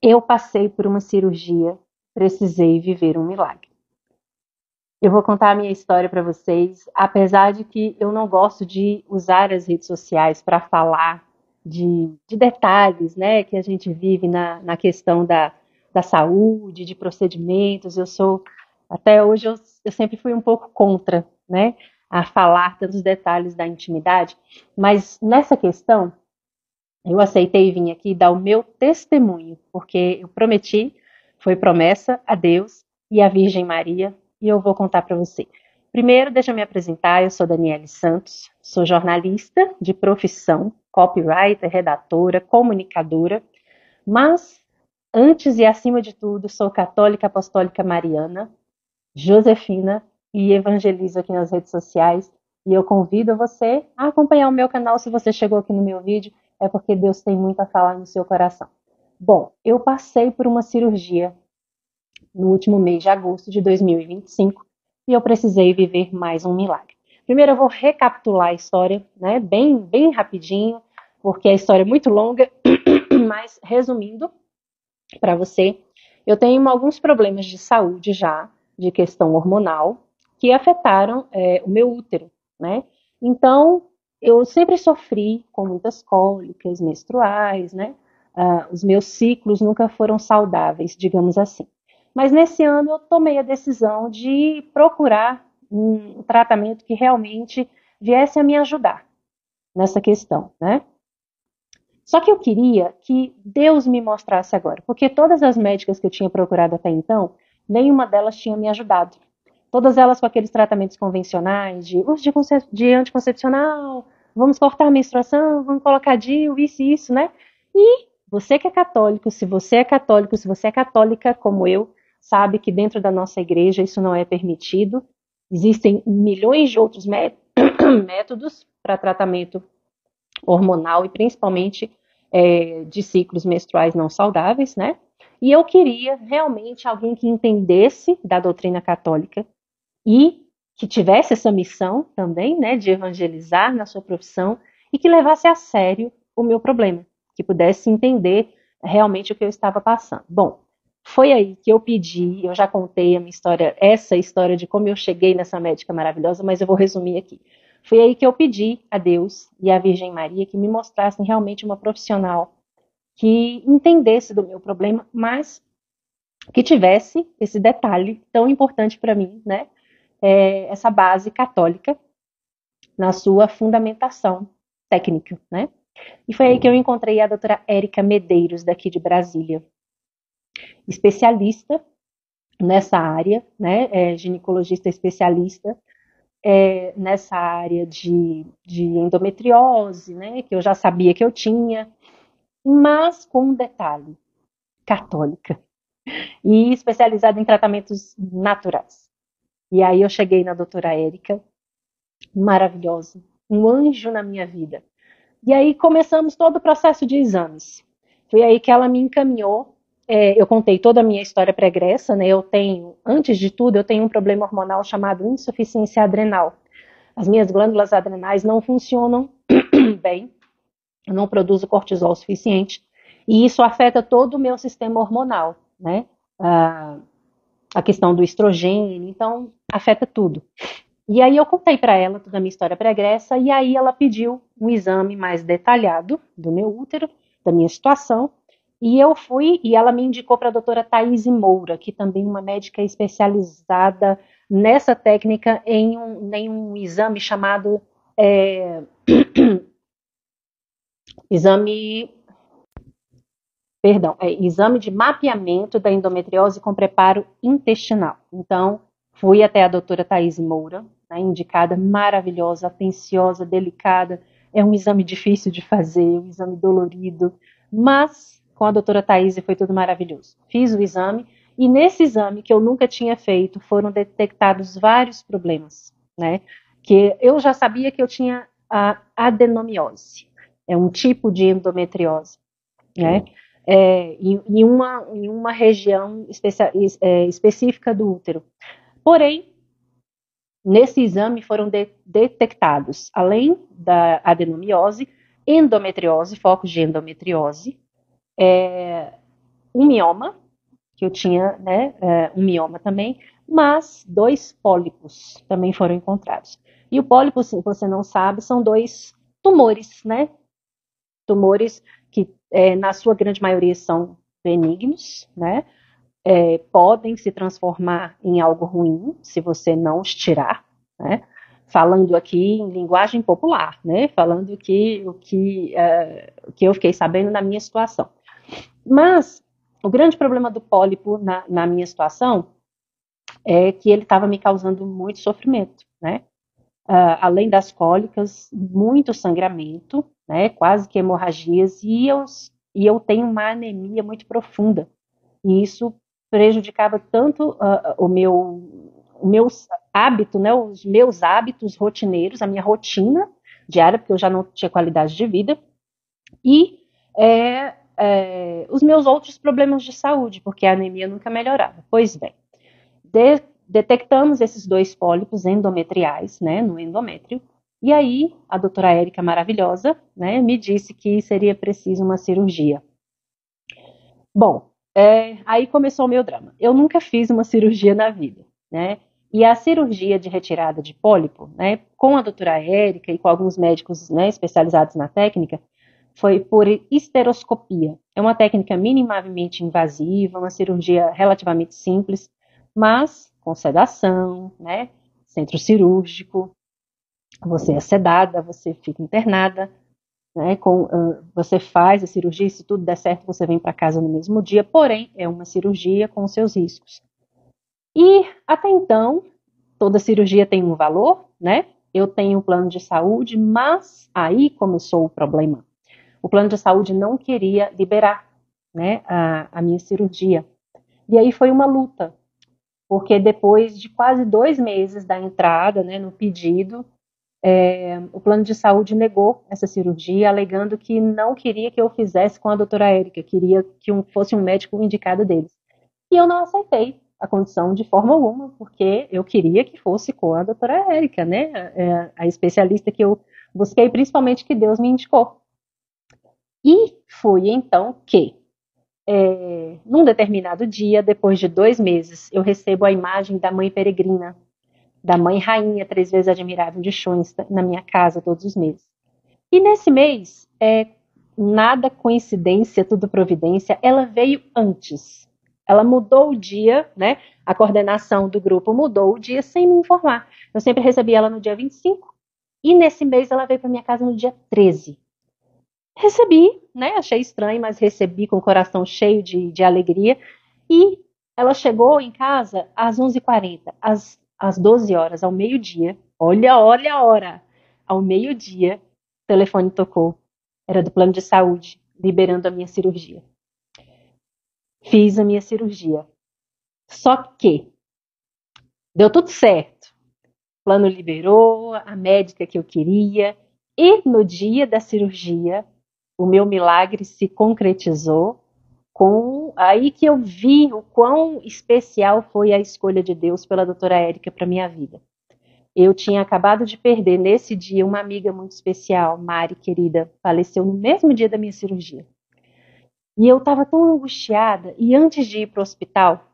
Eu passei por uma cirurgia, precisei viver um milagre. Eu vou contar a minha história para vocês, apesar de que eu não gosto de usar as redes sociais para falar de detalhes, né, que a gente vive na questão da saúde, de procedimentos. Até hoje, eu sempre fui um pouco contra, né, a falar tantos detalhes da intimidade, mas nessa questão, eu aceitei vir aqui dar o meu testemunho, porque eu prometi, foi promessa a Deus e à Virgem Maria, e eu vou contar para você. Primeiro, deixa eu me apresentar, eu sou Daniele Santos, sou jornalista de profissão, copywriter, redatora, comunicadora, mas antes e acima de tudo, sou católica apostólica mariana, Josefina, e evangelizo aqui nas redes sociais. E eu convido você a acompanhar o meu canal. Se você chegou aqui no meu vídeo, é porque Deus tem muito a falar no seu coração. Bom, eu passei por uma cirurgia no último mês de agosto de 2025 e eu precisei viver mais um milagre. Primeiro eu vou recapitular a história, né, bem rapidinho, porque a história é muito longa, mas resumindo para você, eu tenho alguns problemas de saúde já, de questão hormonal, que afetaram o meu útero, né? Então, eu sempre sofri com muitas cólicas menstruais, né? Os meus ciclos nunca foram saudáveis, digamos assim. Mas nesse ano eu tomei a decisão de procurar um tratamento que realmente viesse a me ajudar nessa questão, né? Só que eu queria que Deus me mostrasse agora, porque todas as médicas que eu tinha procurado até então, nenhuma delas tinha me ajudado. Todas elas com aqueles tratamentos convencionais de uso de anticoncepcional, vamos cortar a menstruação, vamos colocar DIU, isso e isso, né? E você que é católico, se você é católico, se você é católica como eu, sabe que dentro da nossa igreja isso não é permitido. Existem milhões de outros métodos para tratamento hormonal e principalmente de ciclos menstruais não saudáveis, né? E eu queria realmente alguém que entendesse da doutrina católica e que tivesse essa missão também, né, de evangelizar na sua profissão e que levasse a sério o meu problema, que pudesse entender realmente o que eu estava passando. Bom, foi aí que eu pedi, eu já contei a minha história, essa história de como eu cheguei nessa médica maravilhosa, mas eu vou resumir aqui. Foi aí que eu pedi a Deus e à Virgem Maria que me mostrassem realmente uma profissional que entendesse do meu problema, mas que tivesse esse detalhe tão importante para mim, né? Essa base católica na sua fundamentação técnica, né? E foi aí que eu encontrei a doutora Érica Medeiros, daqui de Brasília, especialista nessa área, né? Ginecologista especialista nessa área de endometriose, né? Que eu já sabia que eu tinha, mas com um detalhe, católica e especializada em tratamentos naturais. E aí eu cheguei na doutora Érica, maravilhosa, um anjo na minha vida. E aí começamos todo o processo de exames. Foi aí que ela me encaminhou. Eu contei toda a minha história pregressa, né? Antes de tudo, eu tenho um problema hormonal chamado insuficiência adrenal. As minhas glândulas adrenais não funcionam bem, eu não produzo cortisol suficiente, e isso afeta todo o meu sistema hormonal, né? A questão do estrogênio, então afeta tudo. E aí eu contei para ela toda a minha história pregressa, e aí ela pediu um exame mais detalhado do meu útero, da minha situação, e eu fui, e ela me indicou para a doutora Thaís Moura, que também é uma médica especializada nessa técnica em um exame chamado exame, exame de mapeamento da endometriose com preparo intestinal. Então, fui até a doutora Thaís Moura, né, indicada, maravilhosa, atenciosa, delicada. É um exame difícil de fazer, um exame dolorido, mas com a doutora Thaís foi tudo maravilhoso. Fiz o exame e nesse exame que eu nunca tinha feito, foram detectados vários problemas, né? Que eu já sabia que eu tinha a adenomiose, é um tipo de endometriose, né? Em uma região específica do útero. Porém, nesse exame foram detectados, além da adenomiose, endometriose, focos de endometriose, um mioma, que eu tinha, né, um mioma também, mas 2 pólipos também foram encontrados. E o pólipo, se você não sabe, são 2 tumores, né? Tumores que, na sua grande maioria, são benignos, né? Podem se transformar em algo ruim se você não os tirar, né? Falando aqui em linguagem popular, né? Falando o que eu fiquei sabendo na minha situação. Mas o grande problema do pólipo na minha situação é que ele estava me causando muito sofrimento, né? Além das cólicas, muito sangramento, né? Quase que hemorragias, e eu tenho uma anemia muito profunda. E isso prejudicava tanto o meu hábito, né? Os meus hábitos rotineiros, a minha rotina diária, porque eu já não tinha qualidade de vida, e os meus outros problemas de saúde, porque a anemia nunca melhorava. Pois bem, detectamos esses 2 pólipos endometriais, né, no endométrio, e aí a doutora Érica maravilhosa, né, me disse que seria preciso uma cirurgia. Bom, aí começou o meu drama. Eu nunca fiz uma cirurgia na vida, né, e a cirurgia de retirada de pólipo, né, com a doutora Érica e com alguns médicos, né, especializados na técnica, foi por esteroscopia. É uma técnica minimamente invasiva, uma cirurgia relativamente simples, mas com sedação, né? Centro cirúrgico, você é sedada, você fica internada, né? Você faz a cirurgia, se tudo der certo, você vem para casa no mesmo dia, porém, é uma cirurgia com seus riscos. E até então, toda cirurgia tem um valor, né? Eu tenho um plano de saúde, mas aí começou o problema. O plano de saúde não queria liberar, né, a minha cirurgia. E aí foi uma luta, porque depois de quase 2 meses da entrada, né, no pedido, o plano de saúde negou essa cirurgia, alegando que não queria que eu fizesse com a doutora Érica, queria que fosse um médico indicado deles. E eu não aceitei a condição de forma alguma, porque eu queria que fosse com a doutora Érica, né, a especialista que eu busquei, principalmente que Deus me indicou. E foi então que, num determinado dia, depois de 2 meses, eu recebo a imagem da mãe peregrina, da mãe rainha, 3 vezes admirável de Shoens, na minha casa todos os meses. E nesse mês, nada coincidência, tudo providência, ela veio antes. Ela mudou o dia, né? A coordenação do grupo mudou o dia sem me informar. Eu sempre recebi ela no dia 25 e nesse mês ela veio para minha casa no dia 13. Recebi, né? Achei estranho, mas recebi com o coração cheio de alegria. E ela chegou em casa às 11h40, às 12 horas, ao meio-dia. Olha a hora! Ao meio-dia, o telefone tocou. Era do plano de saúde, liberando a minha cirurgia. Fiz a minha cirurgia. Só que deu tudo certo. O plano liberou, a médica que eu queria. E no dia da cirurgia, o meu milagre se concretizou, aí que eu vi o quão especial foi a escolha de Deus pela doutora Érica para minha vida. Eu tinha acabado de perder nesse dia uma amiga muito especial, Mari, querida, faleceu no mesmo dia da minha cirurgia. E eu estava tão angustiada, e antes de ir para o hospital,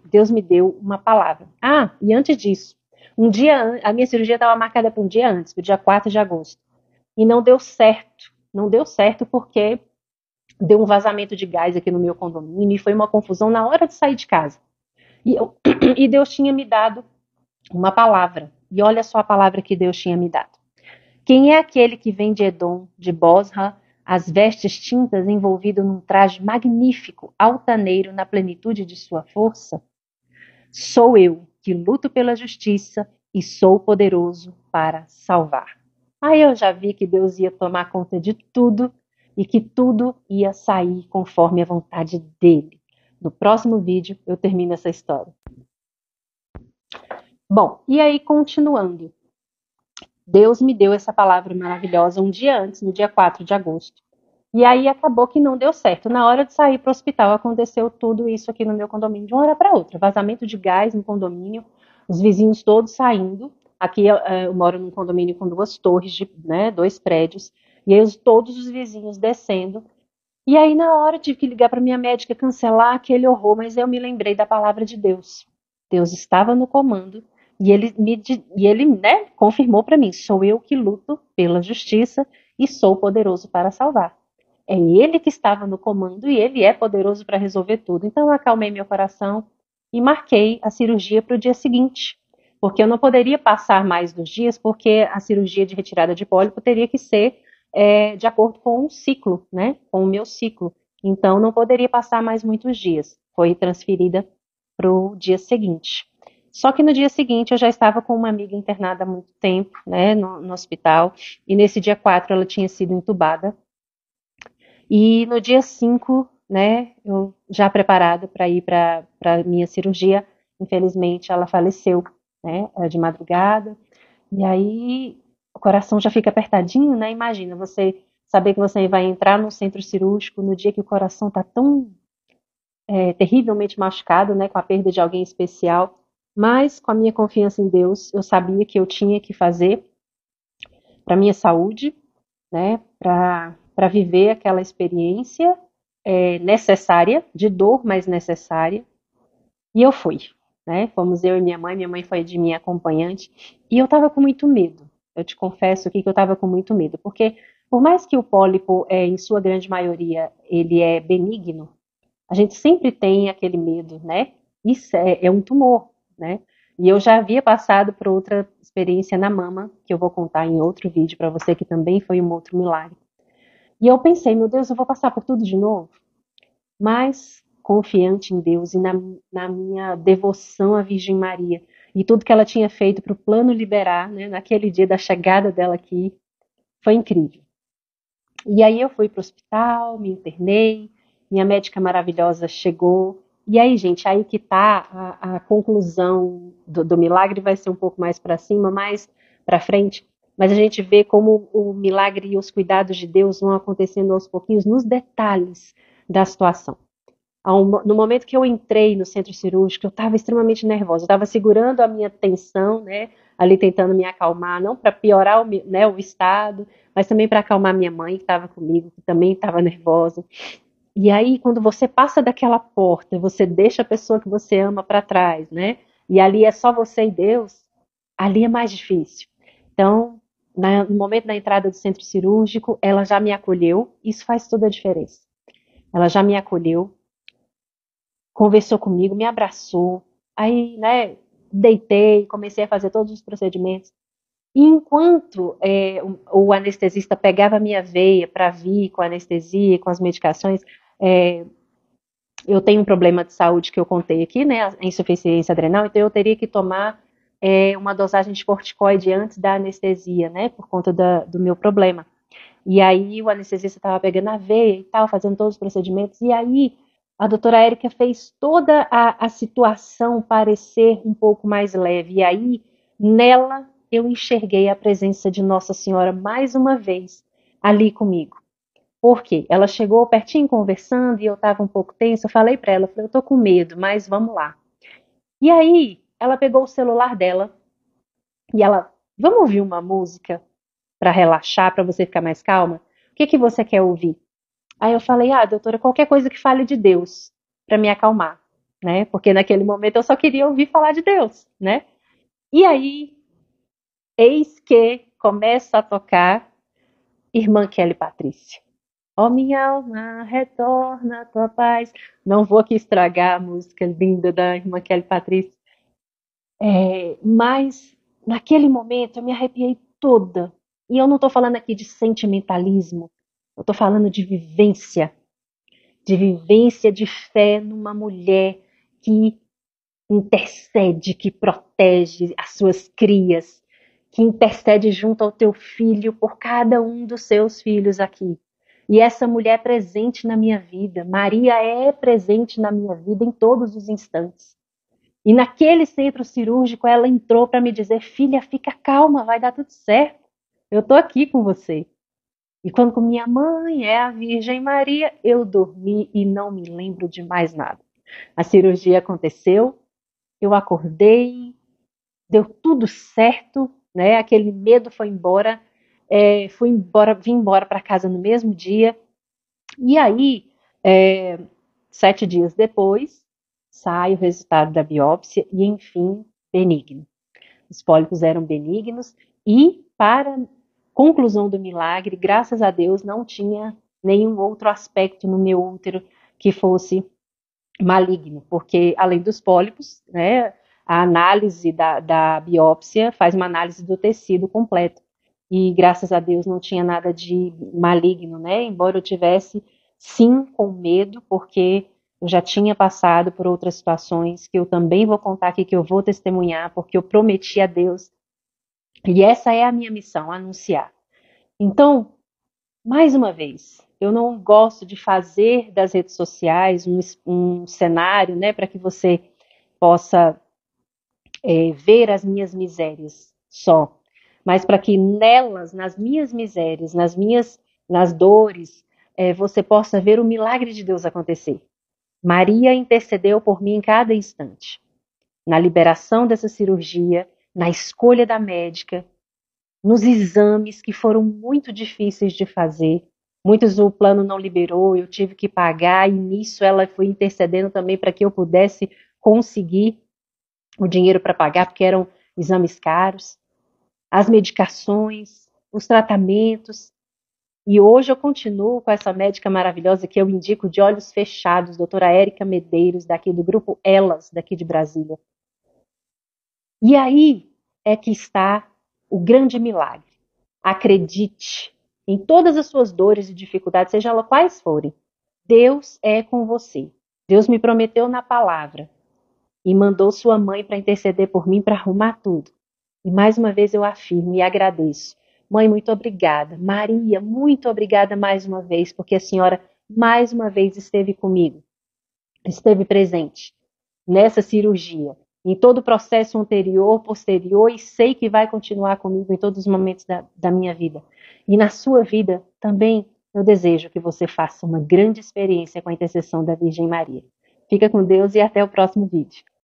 Deus me deu uma palavra. E antes disso, a minha cirurgia estava marcada para um dia antes, para o dia 4 de agosto. E não deu certo. Não deu certo porque deu um vazamento de gás aqui no meu condomínio e foi uma confusão na hora de sair de casa. E Deus tinha me dado uma palavra. E olha só a palavra que Deus tinha me dado. Quem é aquele que vem de Edom, de Bosra, as vestes tintas, envolvido num traje magnífico, altaneiro, na plenitude de sua força? Sou eu, que luto pela justiça e sou poderoso para salvar. Aí eu já vi que Deus ia tomar conta de tudo e que tudo ia sair conforme a vontade dele. No próximo vídeo eu termino essa história. Bom, e aí continuando. Deus me deu essa palavra maravilhosa um dia antes, no dia 4 de agosto. E aí acabou que não deu certo. Na hora de sair para o hospital, aconteceu tudo isso aqui no meu condomínio, de uma hora para outra. Vazamento de gás no condomínio, os vizinhos todos saindo. Aqui eu moro num condomínio com 2 torres, 2 prédios. E aí todos os vizinhos descendo. E aí, na hora, tive que ligar para minha médica, cancelar aquele horror, mas eu me lembrei da palavra de Deus. Deus estava no comando e ele, né, confirmou para mim: sou eu que luto pela justiça e sou poderoso para salvar. É ele que estava no comando e ele é poderoso para resolver tudo. Então, eu acalmei meu coração e marquei a cirurgia para o dia seguinte, porque eu não poderia passar mais dos dias, porque a cirurgia de retirada de pólipo teria que ser de acordo com o ciclo, né? Com o meu ciclo. Então, não poderia passar mais muitos dias. Foi transferida para o dia seguinte. Só que no dia seguinte eu já estava com uma amiga internada há muito tempo, né, no hospital, e nesse dia 4 ela tinha sido entubada. E no dia 5, né, eu já preparada para ir para a minha cirurgia, infelizmente ela faleceu, né, de madrugada. E aí o coração já fica apertadinho, né? Imagina você saber que você vai entrar no centro cirúrgico no dia que o coração está tão terrivelmente machucado, né, com a perda de alguém especial. Mas com a minha confiança em Deus, eu sabia que eu tinha que fazer para minha saúde, né, para viver aquela experiência necessária, de dor, mas necessária. E eu fui, né? Fomos eu e minha mãe foi de minha acompanhante, e eu estava com muito medo. Eu te confesso aqui que eu estava com muito medo, porque por mais que o pólipo, em sua grande maioria, ele é benigno, a gente sempre tem aquele medo, né? Isso é um tumor, né? E eu já havia passado por outra experiência na mama, que eu vou contar em outro vídeo para você, que também foi um outro milagre. E eu pensei, meu Deus, eu vou passar por tudo de novo? Mas confiante em Deus e na minha devoção à Virgem Maria e tudo que ela tinha feito para o plano liberar, né, naquele dia da chegada dela aqui, foi incrível. E aí eu fui para o hospital, me internei, minha médica maravilhosa chegou. E aí, gente, aí que tá a conclusão do milagre, vai ser um pouco mais para cima, mais para frente. Mas a gente vê como o milagre e os cuidados de Deus vão acontecendo aos pouquinhos, nos detalhes da situação. No momento que eu entrei no centro cirúrgico, eu estava extremamente nervosa. Eu estava segurando a minha tensão, né? Ali tentando me acalmar, não para piorar né, o estado, mas também para acalmar minha mãe, que estava comigo, que também estava nervosa. E aí, quando você passa daquela porta, você deixa a pessoa que você ama para trás, né? E ali é só você e Deus, ali é mais difícil. Então, no momento da entrada do centro cirúrgico, ela já me acolheu, isso faz toda a diferença. Ela já me acolheu, conversou comigo, me abraçou, aí, né, deitei, comecei a fazer todos os procedimentos. E enquanto o anestesista pegava a minha veia para vir com a anestesia, com as medicações, eu tenho um problema de saúde que eu contei aqui, né, a insuficiência adrenal, então eu teria que tomar uma dosagem de corticoide antes da anestesia, né, por conta do meu problema. E aí o anestesista estava pegando a veia e tal, fazendo todos os procedimentos, e aí a doutora Érica fez toda a situação parecer um pouco mais leve, e aí nela eu enxerguei a presença de Nossa Senhora mais uma vez ali comigo. Por quê? Ela chegou pertinho conversando e eu estava um pouco tensa, eu falei para ela, eu tô com medo, mas vamos lá. E aí ela pegou o celular dela e ela, vamos ouvir uma música para relaxar, para você ficar mais calma? O que que você quer ouvir? Aí eu falei, doutora, qualquer coisa que fale de Deus, para me acalmar, né? Porque naquele momento eu só queria ouvir falar de Deus, né? E aí, eis que começa a tocar Irmã Kelly Patrícia. Ó minha alma, retorna a tua paz. Não vou aqui estragar a música linda da Irmã Kelly Patrícia. Mas naquele momento eu me arrepiei toda. E eu não estou falando aqui de sentimentalismo, eu estou falando de vivência de fé numa mulher que intercede, que protege as suas crias, que intercede junto ao teu filho por cada um dos seus filhos aqui. E essa mulher é presente na minha vida. Maria é presente na minha vida em todos os instantes. E naquele centro cirúrgico ela entrou para me dizer: filha, fica calma, vai dar tudo certo. Eu estou aqui com você. E quando com minha mãe é a Virgem Maria, eu dormi e não me lembro de mais nada. A cirurgia aconteceu, eu acordei, deu tudo certo, né? Aquele medo foi embora, vim embora para casa no mesmo dia. E aí, 7 dias depois, sai o resultado da biópsia e, enfim, benigno. Os pólipos eram benignos e, para conclusão do milagre, graças a Deus, não tinha nenhum outro aspecto no meu útero que fosse maligno, porque além dos pólipos, né, a análise da biópsia faz uma análise do tecido completo. E graças a Deus não tinha nada de maligno, né? Embora eu tivesse sim com medo, porque eu já tinha passado por outras situações que eu também vou contar aqui, que eu vou testemunhar, porque eu prometi a Deus. E essa é a minha missão, anunciar. Então, mais uma vez, eu não gosto de fazer das redes sociais um cenário, né, para que você possa ver as minhas misérias só, mas para que nelas, nas minhas misérias, nas dores, você possa ver o milagre de Deus acontecer. Maria intercedeu por mim em cada instante, na liberação dessa cirurgia, na escolha da médica, nos exames que foram muito difíceis de fazer. Muitos o plano não liberou, eu tive que pagar, e nisso ela foi intercedendo também para que eu pudesse conseguir o dinheiro para pagar, porque eram exames caros, as medicações, os tratamentos. E hoje eu continuo com essa médica maravilhosa que eu indico de olhos fechados, doutora Érica Medeiros, daqui do grupo Elas, daqui de Brasília. E aí é que está o grande milagre. Acredite em todas as suas dores e dificuldades, seja elas quais forem. Deus é com você. Deus me prometeu na palavra e mandou sua mãe para interceder por mim, para arrumar tudo. E mais uma vez eu afirmo e agradeço. Mãe, muito obrigada. Maria, muito obrigada mais uma vez, porque a senhora mais uma vez esteve comigo, esteve presente nessa cirurgia, em todo o processo anterior, posterior, e sei que vai continuar comigo em todos os momentos da minha vida. E na sua vida também eu desejo que você faça uma grande experiência com a intercessão da Virgem Maria. Fica com Deus e até o próximo vídeo.